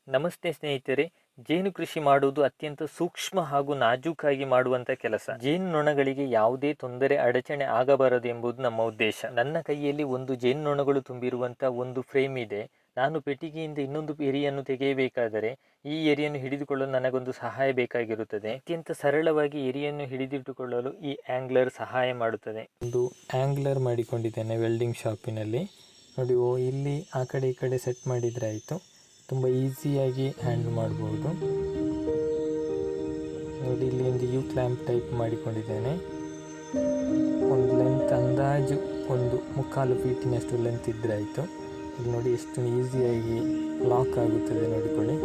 ನಮಸ್ತೆ ಸ್ನೇಹಿತರೆ. ಜೇನು ಕೃಷಿ ಮಾಡುವುದು ಅತ್ಯಂತ ಸೂಕ್ಷ್ಮ ಹಾಗೂ ನಾಜೂಕಾಗಿ ಮಾಡುವಂತ ಕೆಲಸ. ಜೇನು ನೊಣಗಳಿಗೆ ಯಾವುದೇ ತೊಂದರೆ ಅಡಚಣೆ ಆಗಬಾರದು ಎಂಬುದು ನಮ್ಮ ಉದ್ದೇಶ. ನನ್ನ ಕೈಯಲ್ಲಿ ಒಂದು ಜೇನು ನೊಣಗಳು ತುಂಬಿರುವಂತ ಒಂದು ಫ್ರೇಮ್ ಇದೆ. ನಾನು ಪೆಟ್ಟಿಗೆಯಿಂದ ಇನ್ನೊಂದು ಎರಿಯನ್ನು ತೆಗೆಯಬೇಕಾದರೆ ಈ ಎರಿಯನ್ನು ಹಿಡಿದುಕೊಳ್ಳಲು ನನಗೊಂದು ಸಹಾಯ ಬೇಕಾಗಿರುತ್ತದೆ. ಅತ್ಯಂತ ಸರಳವಾಗಿ ಎರಿಯನ್ನು ಹಿಡಿದಿಟ್ಟುಕೊಳ್ಳಲು ಈ ಆಂಗ್ಲರ್ ಸಹಾಯ ಮಾಡುತ್ತದೆ. ಒಂದು ಆಂಗ್ಲರ್ ಮಾಡಿಕೊಂಡಿದ್ದೇನೆ ವೆಲ್ಡಿಂಗ್ ಶಾಪಿನಲ್ಲಿ. ನೋಡಿ, ಇಲ್ಲಿ ಆ ಕಡೆ ಈ ಕಡೆ ಸೆಟ್ ಮಾಡಿದ್ರೆ ಆಯಿತು. ತುಂಬ ಈಸಿಯಾಗಿ ಹ್ಯಾಂಡಲ್ ಮಾಡ್ಬೋದು. ನೋಡಿ, ಇಲ್ಲಿ ಒಂದು ಯು ಕ್ಲ್ಯಾಂಪ್ ಟೈಪ್ ಮಾಡಿಕೊಂಡಿದ್ದೇನೆ. ಒಂದು ಲೆಂತ್ ಅಂದಾಜು ಒಂದು 3/4 ಫೀಟಿನಷ್ಟು ಲೆಂತ್ ಇದ್ರೆ ಆಯಿತು. ಇಲ್ಲಿ ನೋಡಿ ಎಷ್ಟು ಈಸಿಯಾಗಿ ಲಾಕ್ ಆಗುತ್ತದೆ ನೋಡಿಕೊಳ್ಳಿ.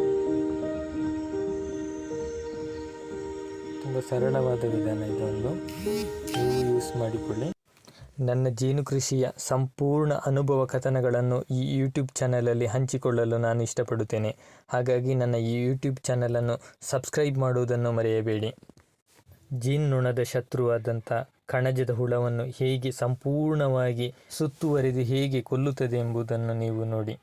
ತುಂಬ ಸರಳವಾದ ವಿಧಾನ ಇದೊಂದು, ನೀವು ಯೂಸ್ ಮಾಡಿಕೊಳ್ಳಿ. ನನ್ನ ಜೇನು ಕೃಷಿಯ ಸಂಪೂರ್ಣ ಅನುಭವ ಕಥನಗಳನ್ನು ಈ ಯೂಟ್ಯೂಬ್ ಚಾನಲಲ್ಲಿ ಹಂಚಿಕೊಳ್ಳಲು ನಾನು ಇಷ್ಟಪಡುತ್ತೇನೆ. ಹಾಗಾಗಿ ನನ್ನ ಈ ಯೂಟ್ಯೂಬ್ ಚಾನಲನ್ನು ಸಬ್ಸ್ಕ್ರೈಬ್ ಮಾಡುವುದನ್ನು ಮರೆಯಬೇಡಿ. ಜೇನು ನೊಣದ ಶತ್ರುವಾದಂಥ ಕಣಜದ ಹುಳವನ್ನು ಹೇಗೆ ಸಂಪೂರ್ಣವಾಗಿ ಸುತ್ತುವರಿದು ಹೇಗೆ ಕೊಲ್ಲುತ್ತದೆ ಎಂಬುದನ್ನು ನೀವು ನೋಡಿ.